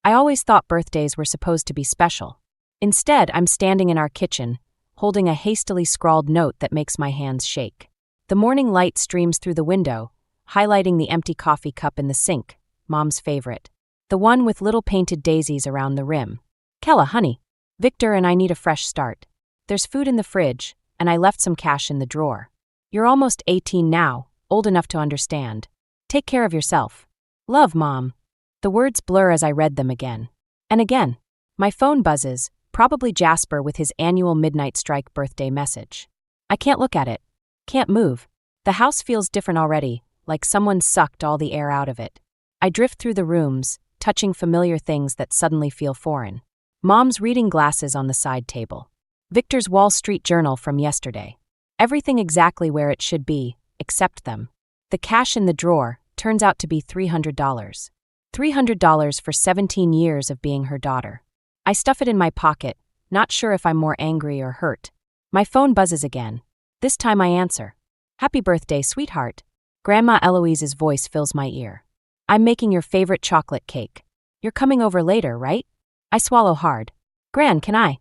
I always thought birthdays were supposed to be special. Instead, I'm standing in our kitchen, holding a hastily scrawled note that makes my hands shake. The morning light streams through the window, highlighting the empty coffee cup in the sink, Mom's favorite. The one with little painted daisies around the rim. Kella, honey. Victor and I need a fresh start. There's food in the fridge, and I left some cash in the drawer. You're almost 18 now, old enough to understand. Take care of yourself. Love, Mom. The words blur as I read them again. And again. My phone buzzes, probably Jasper with his annual midnight strike birthday message. I can't look at it. Can't move. The house feels different already, like someone sucked all the air out of it. I drift through the rooms, touching familiar things that suddenly feel foreign. Mom's reading glasses on the side table. Victor's Wall Street Journal from yesterday. Everything exactly where it should be, except them. The cash in the drawer turns out to be $300. $300 for 17 years of being her daughter. I stuff it in my pocket, not sure if I'm more angry or hurt. My phone buzzes again. This time I answer. Happy birthday, sweetheart. Grandma Eloise's voice fills my ear. I'm making your favorite chocolate cake. You're coming over later, right? I swallow hard. Gran, can I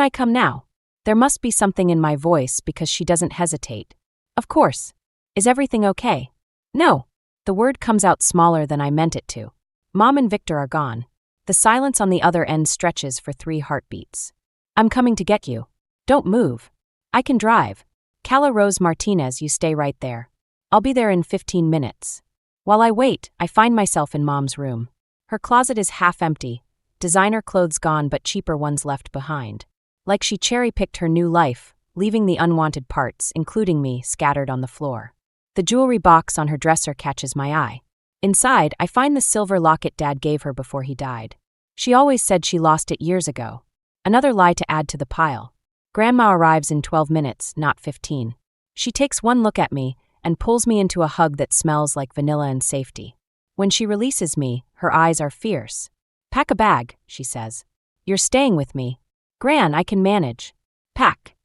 come now? There must be something in my voice because she doesn't hesitate. Of course. Is everything okay? No. The word comes out smaller than I meant it to. Mom and Victor are gone. The silence on the other end stretches for 3 heartbeats. I'm coming to get you. Don't move. I can drive. Calla Rose Martinez, you stay right there. I'll be there in 15 minutes. While I wait, I find myself in Mom's room. Her closet is half empty, designer clothes gone but cheaper ones left behind. Like she cherry-picked her new life, leaving the unwanted parts, including me, scattered on the floor. The jewelry box on her dresser catches my eye. Inside, I find the silver locket Dad gave her before he died. She always said she lost it years ago. Another lie to add to the pile. Grandma arrives in 12 minutes, not 15. She takes one look at me and pulls me into a hug that smells like vanilla and safety. When she releases me, her eyes are fierce. Pack a bag, she says. You're staying with me. Gran, I can manage. Pack.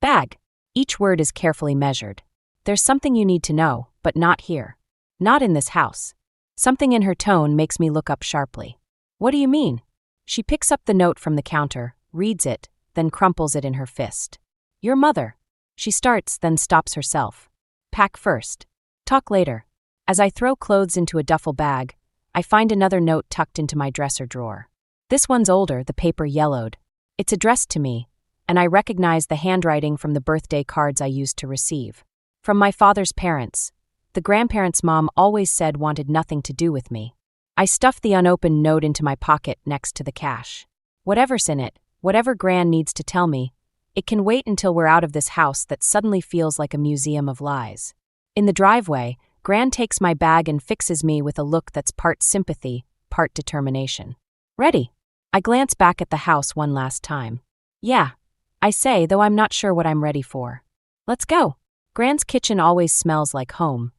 Bag. Each word is carefully measured. There's something you need to know, but not here. Not in this house. Something in her tone makes me look up sharply. What do you mean? She picks up the note from the counter, reads it, then crumples it in her fist. Your mother. She starts, then stops herself. Pack first. Talk later. As I throw clothes into a duffel bag, I find another note tucked into my dresser drawer. This one's older, the paper yellowed. It's addressed to me, and I recognize the handwriting from the birthday cards I used to receive. From my father's parents. The grandparents' mom always said wanted nothing to do with me. I stuffed the unopened note into my pocket next to the cash. Whatever's in it, whatever Gran needs to tell me, it can wait until we're out of this house that suddenly feels like a museum of lies. In the driveway, Gran takes my bag and fixes me with a look that's part sympathy, part determination. Ready? I glance back at the house one last time. Yeah, I say, though I'm not sure what I'm ready for. Let's go. Gran's kitchen always smells like home.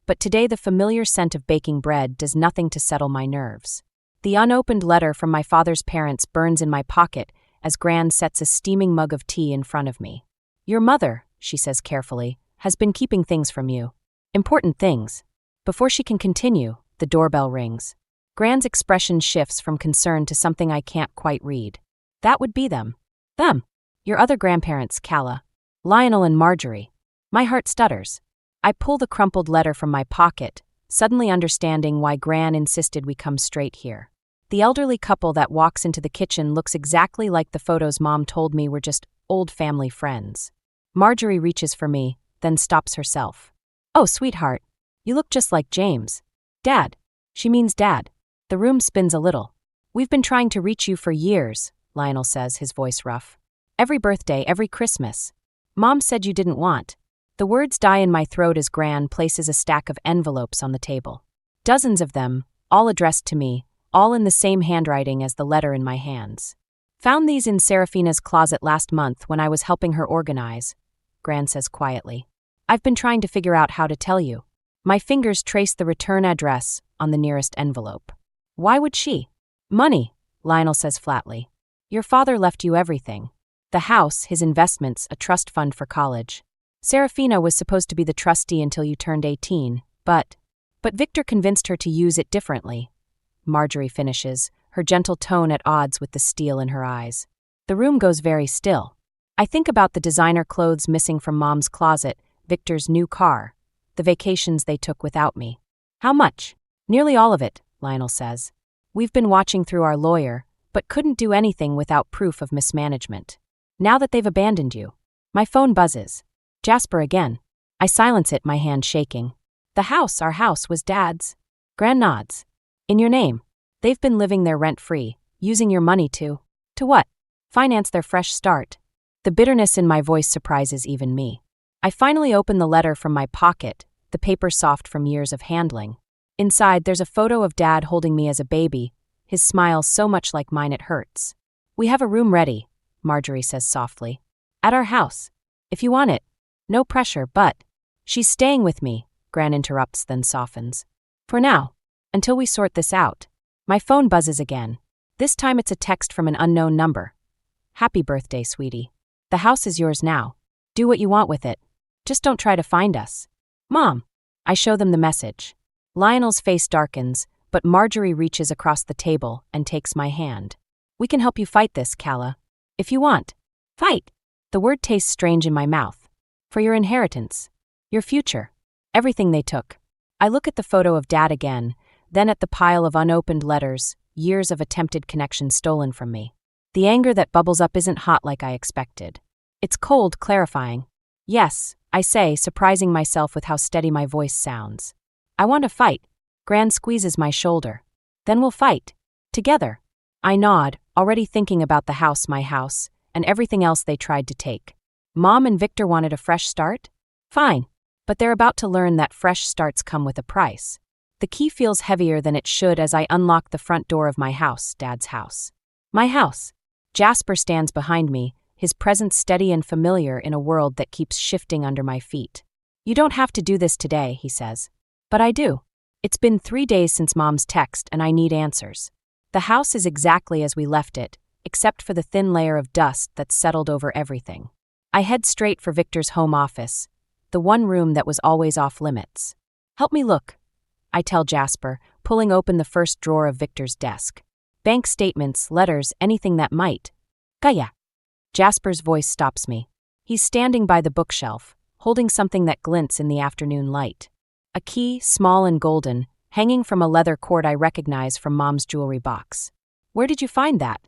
But today the familiar scent of baking bread does nothing to settle my nerves. The unopened letter from my father's parents burns in my pocket as Gran sets a steaming mug of tea in front of me. Your mother, she says carefully, has been keeping things from you. Important things. Before she can continue, the doorbell rings. Gran's expression shifts from concern to something I can't quite read. That would be them. Them. Your other grandparents, Calla. Lionel and Marjorie. My heart stutters. I pull the crumpled letter from my pocket, suddenly understanding why Gran insisted we come straight here. The elderly couple that walks into the kitchen looks exactly like the photos Mom told me were just old family friends. Marjorie reaches for me, then stops herself. Oh, sweetheart. You look just like James. Dad. She means Dad. The room spins a little. We've been trying to reach you for years, Lionel says, his voice rough. Every birthday, every Christmas. Mom said you didn't want. The words die in my throat as Gran places a stack of envelopes on the table. Dozens of them, all addressed to me, all in the same handwriting as the letter in my hands. Found these in Serafina's closet last month when I was helping her organize, Gran says quietly. I've been trying to figure out how to tell you. My fingers trace the return address on the nearest envelope. Why would she? Money, Lionel says flatly. Your father left you everything. The house, his investments, a trust fund for college. Serafina was supposed to be the trustee until you turned 18, but Victor convinced her to use it differently. Marjorie finishes, her gentle tone at odds with the steel in her eyes. The room goes very still. I think about the designer clothes missing from Mom's closet, Victor's new car, the vacations they took without me. How much? Nearly all of it, Lionel says. We've been watching through our lawyer, but couldn't do anything without proof of mismanagement. Now that they've abandoned you. My phone buzzes. Jasper again. I silence it, my hand shaking. Our house, was Dad's. Gran nods. In your name. They've been living there rent-free, using your money to what? Finance their fresh start. The bitterness in my voice surprises even me. I finally open the letter from my pocket, the paper soft from years of handling. Inside, there's a photo of Dad holding me as a baby, his smile so much like mine it hurts. We have a room ready, Marjorie says softly. At our house. If you want it. No pressure, but... She's staying with me, Gran interrupts, then softens. For now. Until we sort this out. My phone buzzes again. This time it's a text from an unknown number. Happy birthday, sweetie. The house is yours now. Do what you want with it. Just don't try to find us. Mom. I show them the message. Lionel's face darkens, but Marjorie reaches across the table and takes my hand. We can help you fight this, Calla. If you want. Fight. The word tastes strange in my mouth. For your inheritance. Your future. Everything they took. I look at the photo of Dad again, then at the pile of unopened letters, years of attempted connection stolen from me. The anger that bubbles up isn't hot like I expected. It's cold, clarifying. Yes, I say, surprising myself with how steady my voice sounds. I want to fight. Gran squeezes my shoulder. Then we'll fight. Together. I nod, already thinking about the house, my house, and everything else they tried to take. Mom and Victor wanted a fresh start? Fine. But they're about to learn that fresh starts come with a price. The key feels heavier than it should as I unlock the front door of my house, Dad's house. My house. Jasper stands behind me, his presence steady and familiar in a world that keeps shifting under my feet. You don't have to do this today, he says. But I do. It's been 3 days since Mom's text and I need answers. The house is exactly as we left it, except for the thin layer of dust that's settled over everything. I head straight for Victor's home office, the one room that was always off limits. Help me look, I tell Jasper, pulling open the first drawer of Victor's desk. Bank statements, letters, anything that might. Kaya. Jasper's voice stops me. He's standing by the bookshelf, holding something that glints in the afternoon light. A key, small and golden, hanging from a leather cord I recognize from Mom's jewelry box. Where did you find that?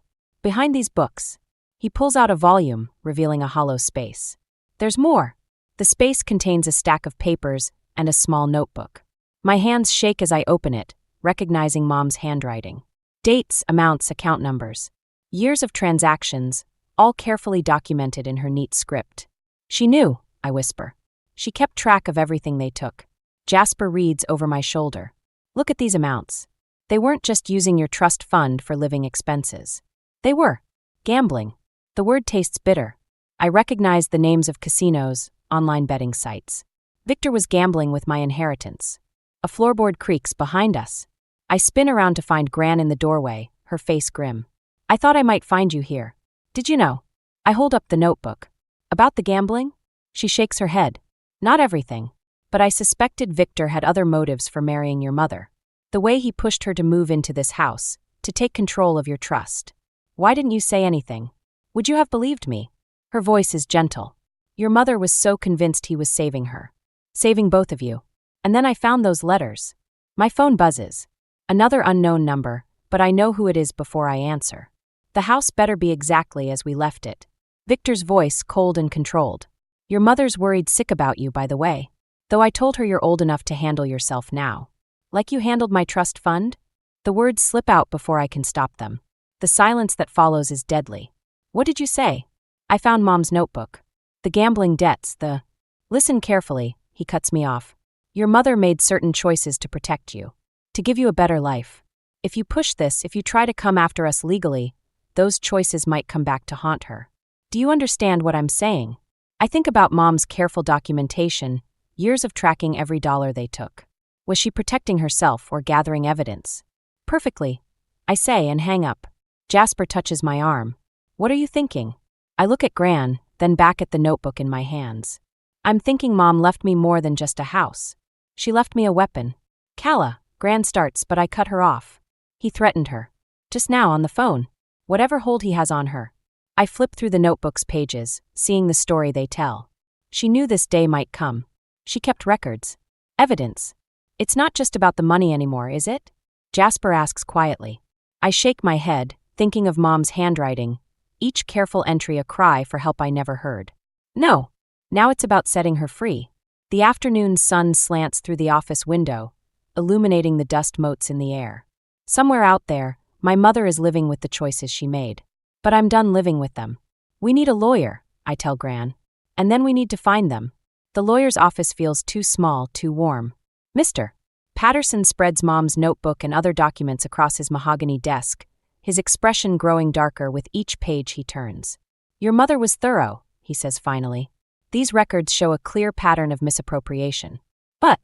Behind these books. He pulls out a volume, revealing a hollow space. There's more. The space contains a stack of papers and a small notebook. My hands shake as I open it, recognizing Mom's handwriting. Dates, amounts, account numbers. Years of transactions, all carefully documented in her neat script. She knew, I whisper. She kept track of everything they took. Jasper reads over my shoulder. Look at these amounts. They weren't just using your trust fund for living expenses. They were. Gambling. The word tastes bitter. I recognized the names of casinos, online betting sites. Victor was gambling with my inheritance. A floorboard creaks behind us. I spin around to find Gran in the doorway, her face grim. I thought I might find you here. Did you know? I hold up the notebook. About the gambling? She shakes her head. Not everything. But I suspected Victor had other motives for marrying your mother. The way he pushed her to move into this house, to take control of your trust. Why didn't you say anything? Would you have believed me? Her voice is gentle. Your mother was so convinced he was saving her. Saving both of you. And then I found those letters. My phone buzzes. Another unknown number, but I know who it is before I answer. The house better be exactly as we left it. Victor's voice cold and controlled. Your mother's worried sick about you, by the way. Though I told her you're old enough to handle yourself now. Like you handled my trust fund? The words slip out before I can stop them. The silence that follows is deadly. What did you say? I found Mom's notebook. The gambling debts, the... Listen carefully, he cuts me off. Your mother made certain choices to protect you. To give you a better life. If you push this, if you try to come after us legally, those choices might come back to haunt her. Do you understand what I'm saying? I think about Mom's careful documentation, years of tracking every dollar they took. Was she protecting herself or gathering evidence? Perfectly, I say and hang up. Jasper touches my arm. What are you thinking? I look at Gran, then back at the notebook in my hands. I'm thinking Mom left me more than just a house. She left me a weapon. Calla, Gran starts, but I cut her off. He threatened her. Just now on the phone. Whatever hold he has on her. I flip through the notebook's pages, seeing the story they tell. She knew this day might come. She kept records. Evidence. It's not just about the money anymore, is it? Jasper asks quietly. I shake my head, thinking of Mom's handwriting, each careful entry a cry for help I never heard. No. Now it's about setting her free. The afternoon sun slants through the office window, illuminating the dust motes in the air. Somewhere out there, my mother is living with the choices she made. But I'm done living with them. We need a lawyer, I tell Gran. And then we need to find them. The lawyer's office feels too small, too warm. Mr. Patterson spreads Mom's notebook and other documents across his mahogany desk, his expression growing darker with each page he turns. Your mother was thorough, he says finally. These records show a clear pattern of misappropriation. But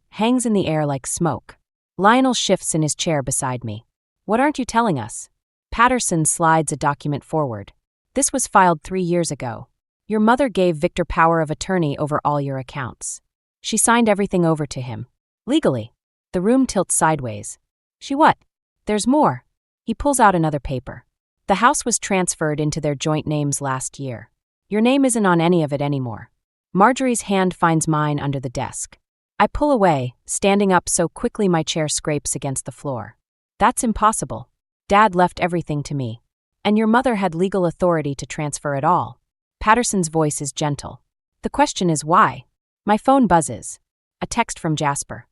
hangs in the air like smoke. Lionel shifts in his chair beside me. What aren't you telling us? Patterson slides a document forward. This was filed 3 years ago. Your mother gave Victor power of attorney over all your accounts. She signed everything over to him. Legally. The room tilts sideways. She what? There's more. He pulls out another paper. The house was transferred into their joint names last year. Your name isn't on any of it anymore. Marjorie's hand finds mine under the desk. I pull away, standing up so quickly my chair scrapes against the floor. That's impossible. Dad left everything to me. And your mother had legal authority to transfer it all. Patterson's voice is gentle. The question is why? My phone buzzes. A text from Jasper.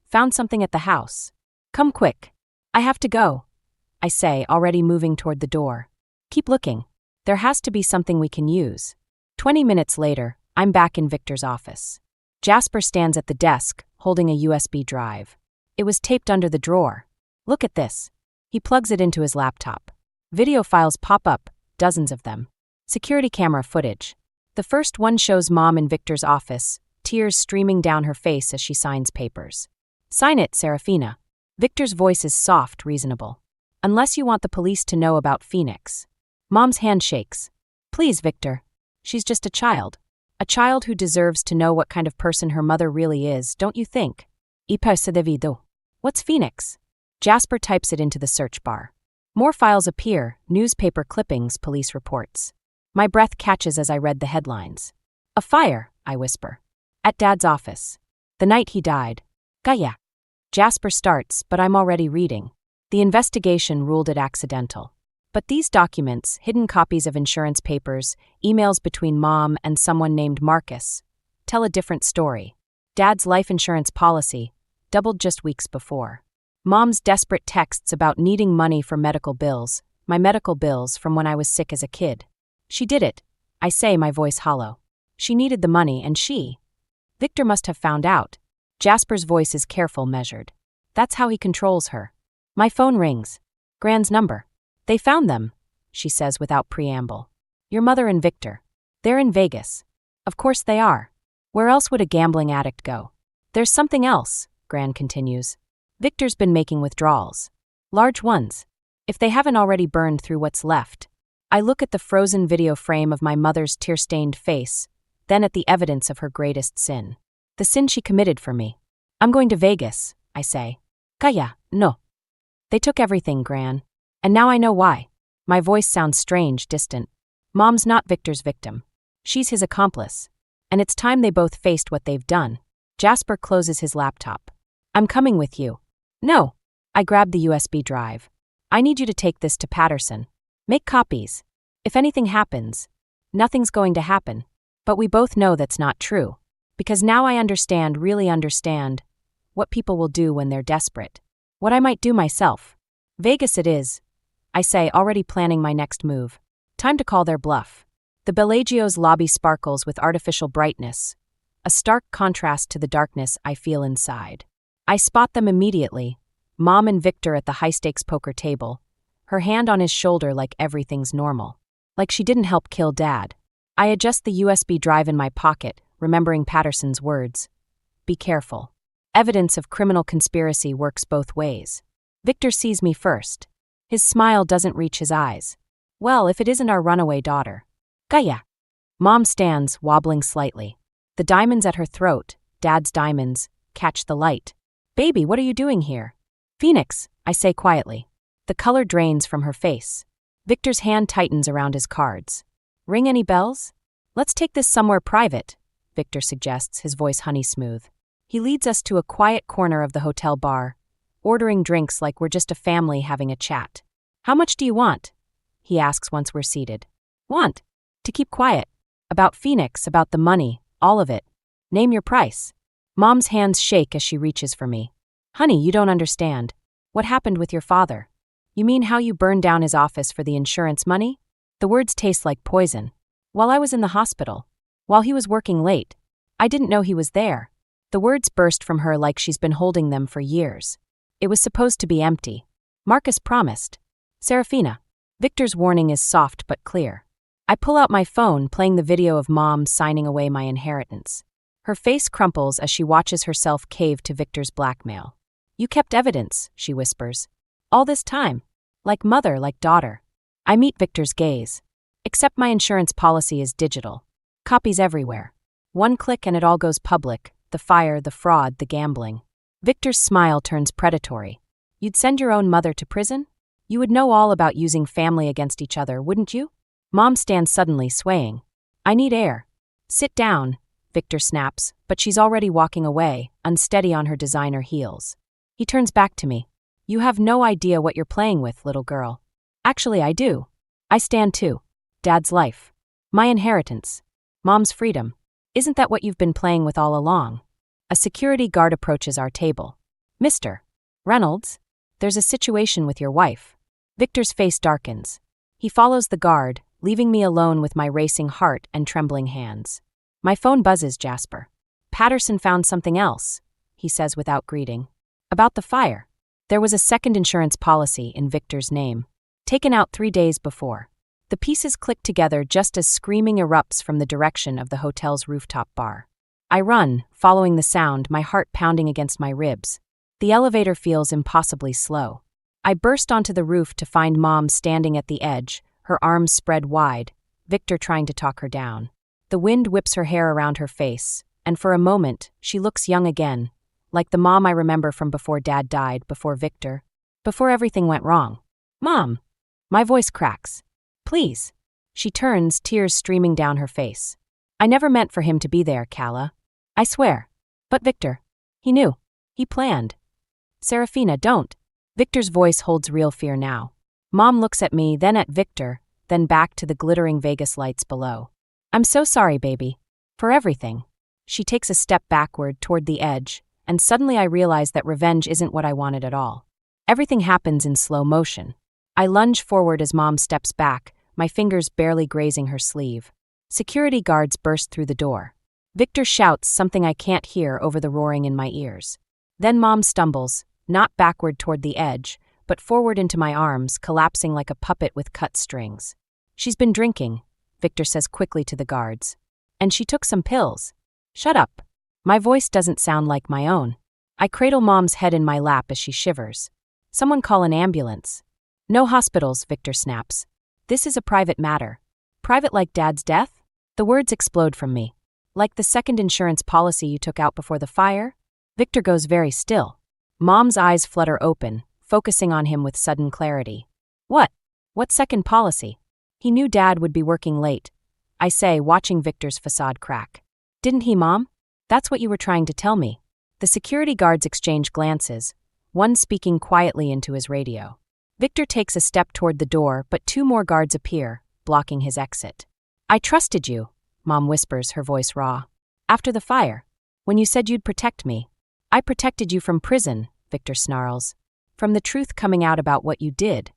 Found something at the house. Come quick. I have to go, I say, already moving toward the door. Keep looking. There has to be something we can use. 20 minutes later, I'm back in Victor's office. Jasper stands at the desk, holding a USB drive. It was taped under the drawer. Look at this. He plugs it into his laptop. Video files pop up, dozens of them. Security camera footage. The first one shows Mom in Victor's office, tears streaming down her face as she signs papers. Sign it, Serafina. Victor's voice is soft, reasonable. Unless you want the police to know about Phoenix. Mom's hand shakes. Please, Victor. She's just a child. A child who deserves to know what kind of person her mother really is, don't you think? What's Phoenix? Jasper types it into the search bar. More files appear, newspaper clippings, police reports. My breath catches as I read the headlines. A fire, I whisper. At Dad's office. The night he died. Gaya. Jasper starts, but I'm already reading. The investigation ruled it accidental. But these documents, hidden copies of insurance papers, emails between Mom and someone named Marcus, tell a different story. Dad's life insurance policy, doubled just weeks before. Mom's desperate texts about needing money for medical bills, my medical bills from when I was sick as a kid. She did it, I say, my voice hollow. She needed the money and Victor must have found out. Jasper's voice is careful, measured. That's how he controls her. My phone rings. Gran's number. They found them, she says without preamble. Your mother and Victor. They're in Vegas. Of course they are. Where else would a gambling addict go? There's something else, Gran continues. Victor's been making withdrawals. Large ones. If they haven't already burned through what's left. I look at the frozen video frame of my mother's tear-stained face, then at the evidence of her greatest sin. The sin she committed for me. I'm going to Vegas, I say. Kaya, no. They took everything, Gran. And now I know why. My voice sounds strange, distant. Mom's not Victor's victim. She's his accomplice. And it's time they both faced what they've done. Jasper closes his laptop. I'm coming with you. No. I grab the USB drive. I need you to take this to Patterson. Make copies. If anything happens, nothing's going to happen. But we both know that's not true. Because now I understand, really understand, what people will do when they're desperate. What I might do myself. Vegas it is, I say, already planning my next move. Time to call their bluff. The Bellagio's lobby sparkles with artificial brightness, a stark contrast to the darkness I feel inside. I spot them immediately, Mom and Victor at the high-stakes poker table, her hand on his shoulder like everything's normal. Like she didn't help kill Dad. I adjust the USB drive in my pocket, remembering Patterson's words. Be careful. Evidence of criminal conspiracy works both ways. Victor sees me first. His smile doesn't reach his eyes. Well, if it isn't our runaway daughter. Kaya. Mom stands, wobbling slightly. The diamonds at her throat, Dad's diamonds, catch the light. Baby, what are you doing here? Phoenix, I say quietly. The color drains from her face. Victor's hand tightens around his cards. Ring any bells? Let's take this somewhere private, Victor suggests, his voice honey smooth. He leads us to a quiet corner of the hotel bar, ordering drinks like we're just a family having a chat. How much do you want? He asks once we're seated. Want? To keep quiet. About Phoenix, about the money, all of it. Name your price. Mom's hands shake as she reaches for me. Honey, you don't understand. What happened with your father? You mean how you burned down his office for the insurance money? The words taste like poison. While I was in the hospital. While he was working late. I didn't know he was there. The words burst from her like she's been holding them for years. It was supposed to be empty. Marcus promised. Serafina. Victor's warning is soft but clear. I pull out my phone, playing the video of Mom signing away my inheritance. Her face crumples as she watches herself cave to Victor's blackmail. You kept evidence, she whispers. All this time. Like mother, like daughter. I meet Victor's gaze. Except my insurance policy is digital. Copies everywhere. One click and it all goes public. The fire, the fraud, the gambling. Victor's smile turns predatory. You'd send your own mother to prison? You would know all about using family against each other, wouldn't you? Mom stands suddenly, swaying. I need air. Sit down, Victor snaps, but she's already walking away, unsteady on her designer heels. He turns back to me. You have no idea what you're playing with, little girl. Actually, I do. I stand too. Dad's life. My inheritance. Mom's freedom. Isn't that what you've been playing with all along? A security guard approaches our table. Mr. Reynolds, there's a situation with your wife. Victor's face darkens. He follows the guard, leaving me alone with my racing heart and trembling hands. My phone buzzes, Jasper. Patterson found something else, he says without greeting. About the fire. There was a second insurance policy in Victor's name, taken out 3 days before. The pieces click together just as screaming erupts from the direction of the hotel's rooftop bar. I run, following the sound, my heart pounding against my ribs. The elevator feels impossibly slow. I burst onto the roof to find Mom standing at the edge, her arms spread wide, Victor trying to talk her down. The wind whips her hair around her face, and for a moment, she looks young again, like the mom I remember from before Dad died, before Victor, before everything went wrong. Mom! My voice cracks. Please. She turns, tears streaming down her face. I never meant for him to be there, Calla. I swear. But Victor. He knew. He planned. Serafina, don't. Victor's voice holds real fear now. Mom looks at me, then at Victor, then back to the glittering Vegas lights below. I'm so sorry, baby. For everything. She takes a step backward toward the edge, and suddenly I realize that revenge isn't what I wanted at all. Everything happens in slow motion. I lunge forward as Mom steps back, my fingers barely grazing her sleeve. Security guards burst through the door. Victor shouts something I can't hear over the roaring in my ears. Then Mom stumbles, not backward toward the edge, but forward into my arms, collapsing like a puppet with cut strings. She's been drinking, Victor says quickly to the guards. And she took some pills. Shut up. My voice doesn't sound like my own. I cradle Mom's head in my lap as she shivers. Someone call an ambulance. No hospitals, Victor snaps. This is a private matter. Private like Dad's death? The words explode from me. Like the second insurance policy you took out before the fire? Victor goes very still. Mom's eyes flutter open, focusing on him with sudden clarity. What? What second policy? He knew Dad would be working late. I say, watching Victor's facade crack. Didn't he, Mom? That's what you were trying to tell me. The security guards exchange glances, one speaking quietly into his radio. Victor takes a step toward the door, but 2 more guards appear, blocking his exit. I trusted you, Mom whispers, her voice raw. After the fire, when you said you'd protect me. I protected you from prison, Victor snarls. From the truth coming out about what you did.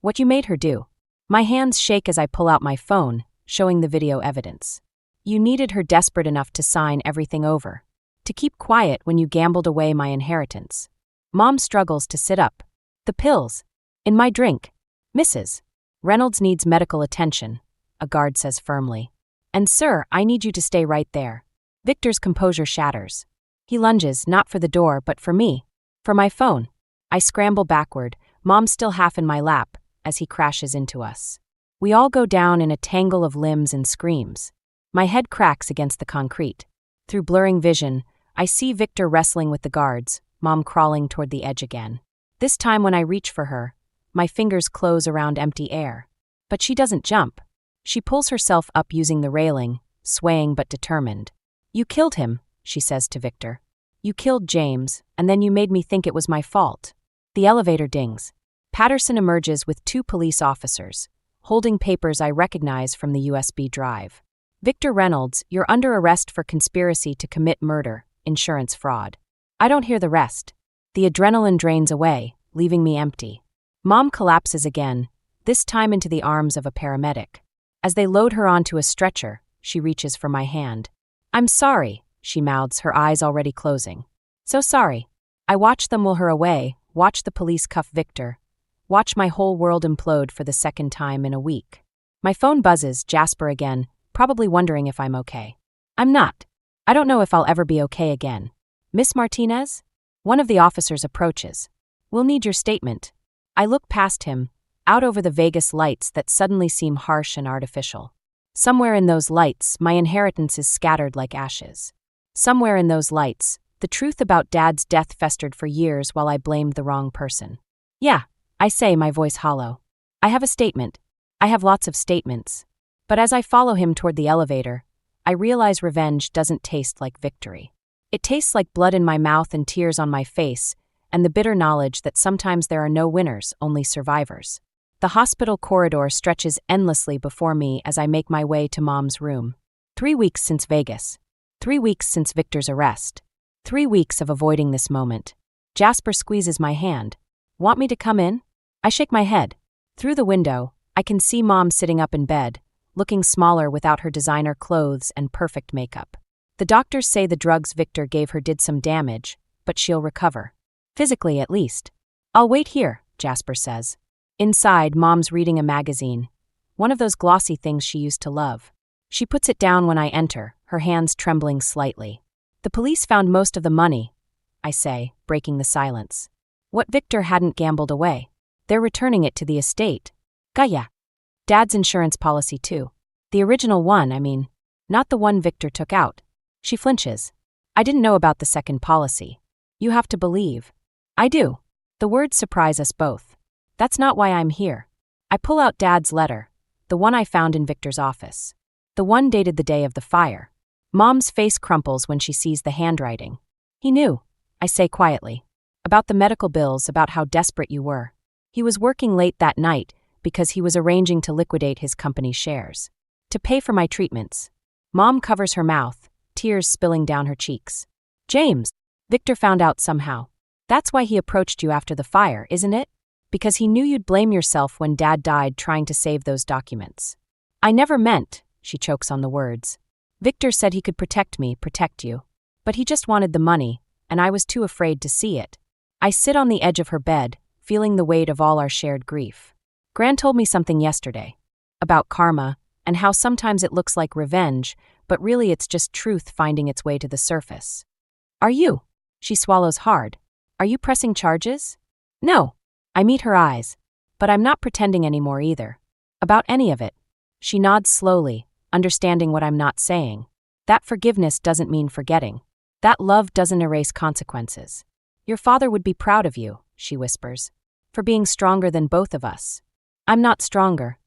What you made her do. My hands shake as I pull out my phone, showing the video evidence. You needed her desperate enough to sign everything over. To keep quiet when you gambled away my inheritance. Mom struggles to sit up. The pills. In my drink. Mrs. Reynolds needs medical attention, a guard says firmly. And sir, I need you to stay right there. Victor's composure shatters. He lunges, not for the door, but for me. For my phone. I scramble backward, Mom still half in my lap, as he crashes into us. We all go down in a tangle of limbs and screams. My head cracks against the concrete. Through blurring vision, I see Victor wrestling with the guards, Mom crawling toward the edge again. This time when I reach for her, my fingers close around empty air. But she doesn't jump. She pulls herself up using the railing, swaying but determined. "You killed him," she says to Victor. "You killed James, and then you made me think it was my fault." The elevator dings. Patterson emerges with 2 police officers, holding papers I recognize from the USB drive. "Victor Reynolds, you're under arrest for conspiracy to commit murder, insurance fraud." I don't hear the rest. The adrenaline drains away, leaving me empty. Mom collapses again, this time into the arms of a paramedic. As they load her onto a stretcher, she reaches for my hand. "I'm sorry," she mouths, her eyes already closing. "So sorry." I watch them wheel her away, watch the police cuff Victor, watch my whole world implode for the second time in a week. My phone buzzes, Jasper again, probably wondering if I'm okay. I'm not. I don't know if I'll ever be okay again. "Miss Martinez?" One of the officers approaches. "We'll need your statement." I look past him, out over the Vegas lights that suddenly seem harsh and artificial. Somewhere in those lights, my inheritance is scattered like ashes. Somewhere in those lights, the truth about Dad's death festered for years while I blamed the wrong person. "Yeah," I say, my voice hollow. "I have a statement. I have lots of statements." But as I follow him toward the elevator, I realize revenge doesn't taste like victory. It tastes like blood in my mouth and tears on my face, and the bitter knowledge that sometimes there are no winners, only survivors. The hospital corridor stretches endlessly before me as I make my way to Mom's room. 3 weeks since Vegas. 3 weeks since Victor's arrest. 3 weeks of avoiding this moment. Jasper squeezes my hand. "Want me to come in?" I shake my head. Through the window, I can see Mom sitting up in bed, looking smaller without her designer clothes and perfect makeup. The doctors say the drugs Victor gave her did some damage, but she'll recover. Physically, at least. "I'll wait here," Jasper says. Inside, Mom's reading a magazine, one of those glossy things she used to love. She puts it down when I enter, her hands trembling slightly. "The police found most of the money," I say, breaking the silence. "What Victor hadn't gambled away. They're returning it to the estate." "Gaya." "Dad's insurance policy, too. The original one, I mean. Not the one Victor took out." She flinches. "I didn't know about the second policy." "You have to believe." "I do." The words surprise us both. "That's not why I'm here." I pull out Dad's letter, the one I found in Victor's office. The one dated the day of the fire. Mom's face crumples when she sees the handwriting. "He knew," I say quietly. "About the medical bills, about how desperate you were. He was working late that night because he was arranging to liquidate his company's shares. To pay for my treatments." Mom covers her mouth, tears spilling down her cheeks. "James, Victor found out somehow. That's why he approached you after the fire, isn't it? Because he knew you'd blame yourself when Dad died trying to save those documents." "I never meant," she chokes on the words. "Victor said he could protect me, protect you. But he just wanted the money, and I was too afraid to see it." I sit on the edge of her bed, feeling the weight of all our shared grief. "Gran told me something yesterday. About karma, and how sometimes it looks like revenge, but really it's just truth finding its way to the surface." "Are you?" She swallows hard. "Are you pressing charges?" "No." I meet her eyes. "But I'm not pretending anymore either. About any of it." She nods slowly, understanding what I'm not saying. "That forgiveness doesn't mean forgetting. That love doesn't erase consequences. Your father would be proud of you," she whispers, "for being stronger than both of us." I'm not stronger.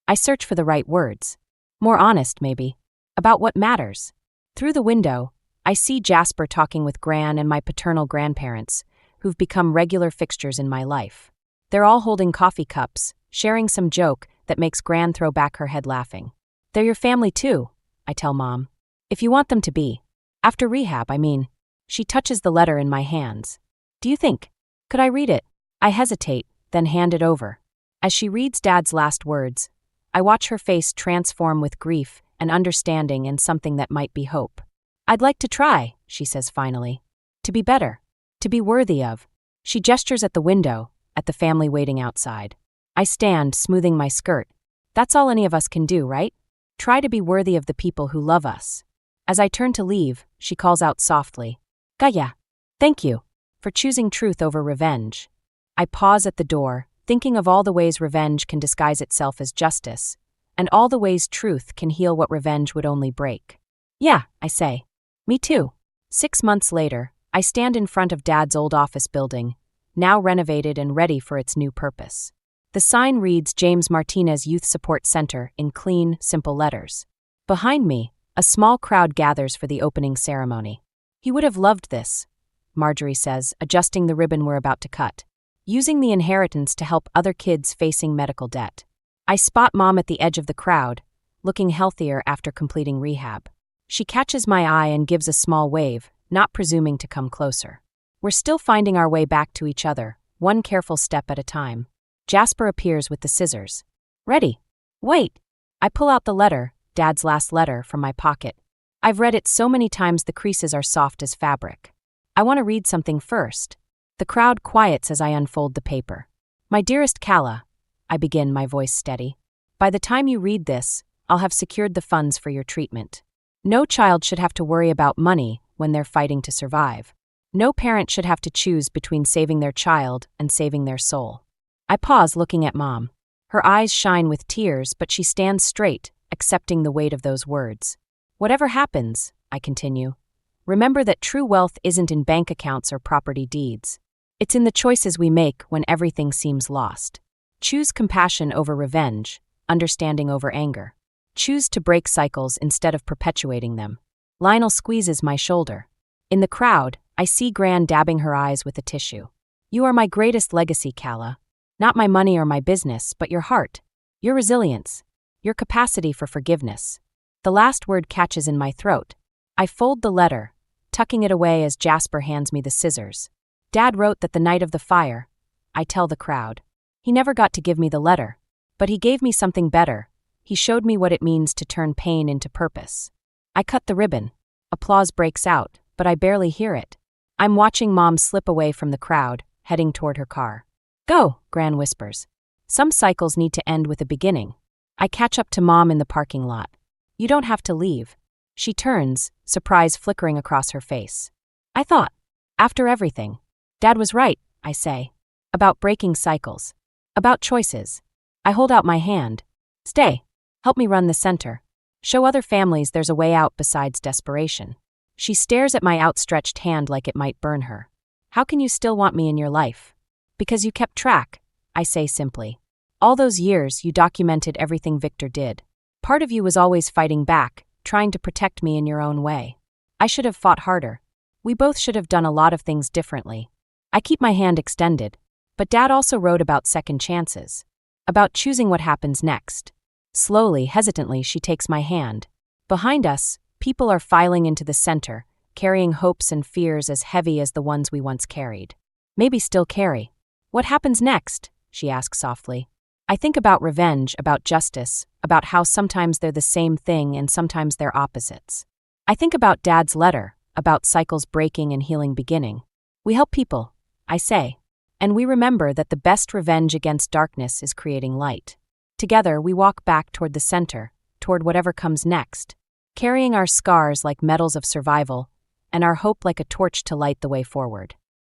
I search for the right words. More honest, maybe. About what matters. Through the window, I see Jasper talking with Gran and my paternal grandparents, who've become regular fixtures in my life. They're all holding coffee cups, sharing some joke that makes Gran throw back her head laughing. "They're your family too," I tell Mom. "If you want them to be. After rehab, I mean." She touches the letter in my hands. "Do you think? Could I read it?" I hesitate, then hand it over. As she reads Dad's last words, I watch her face transform with grief and understanding and something that might be hope. "I'd like to try," she says finally. "To be better. To be worthy of." She gestures at the window, at the family waiting outside. I stand, smoothing my skirt. That's all any of us can do, right? Try to be worthy of the people who love us. As I turn to leave, she calls out softly, "Gaya, thank you for choosing truth over revenge." I pause at the door, thinking of all the ways revenge can disguise itself as justice, and all the ways truth can heal what revenge would only break. "Yeah," I say. "Me too." 6 months later, I stand in front of Dad's old office building, now renovated and ready for its new purpose. The sign reads James Martinez Youth Support Center in clean, simple letters. Behind me, a small crowd gathers for the opening ceremony. He would have loved this, Marjorie says, adjusting the ribbon we're about to cut. Using the inheritance to help other kids facing medical debt. I spot Mom at the edge of the crowd, looking healthier after completing rehab. She catches my eye and gives a small wave, not presuming to come closer. We're still finding our way back to each other, one careful step at a time. Jasper appears with the scissors. Ready? Wait! I pull out the letter, Dad's last letter, from my pocket. I've read it so many times the creases are soft as fabric. I want to read something first. The crowd quiets as I unfold the paper. My dearest Calla, I begin, my voice steady. By the time you read this, I'll have secured the funds for your treatment. No child should have to worry about money when they're fighting to survive. No parent should have to choose between saving their child and saving their soul. I pause, looking at Mom. Her eyes shine with tears, but she stands straight, accepting the weight of those words. Whatever happens, I continue, remember that true wealth isn't in bank accounts or property deeds. It's in the choices we make when everything seems lost. Choose compassion over revenge, understanding over anger. Choose to break cycles instead of perpetuating them. Lionel squeezes my shoulder. In the crowd, I see Gran dabbing her eyes with a tissue. You are my greatest legacy, Calla. Not my money or my business, but your heart, your resilience, your capacity for forgiveness. The last word catches in my throat. I fold the letter, tucking it away as Jasper hands me the scissors. Dad wrote that the night of the fire, I tell the crowd. He never got to give me the letter, but he gave me something better. He showed me what it means to turn pain into purpose. I cut the ribbon. Applause breaks out, but I barely hear it. I'm watching Mom slip away from the crowd, heading toward her car. Go, Gran whispers. Some cycles need to end with a beginning. I catch up to Mom in the parking lot. You don't have to leave. She turns, surprise flickering across her face. I thought, after everything, Dad was right, I say. About breaking cycles. About choices. I hold out my hand. Stay. Help me run the center. Show other families there's a way out besides desperation. She stares at my outstretched hand like it might burn her. How can you still want me in your life? Because you kept track, I say simply. All those years, you documented everything Victor did. Part of you was always fighting back, trying to protect me in your own way. I should have fought harder. We both should have done a lot of things differently. I keep my hand extended, but Dad also wrote about second chances. About choosing what happens next. Slowly, hesitantly, she takes my hand. Behind us, people are filing into the center, carrying hopes and fears as heavy as the ones we once carried. Maybe still carry. What happens next? She asks softly. I think about revenge, about justice, about how sometimes they're the same thing and sometimes they're opposites. I think about Dad's letter, about cycles breaking and healing beginning. We help people, I say, and we remember that the best revenge against darkness is creating light. Together, we walk back toward the center, toward whatever comes next, carrying our scars like medals of survival and our hope like a torch to light the way forward.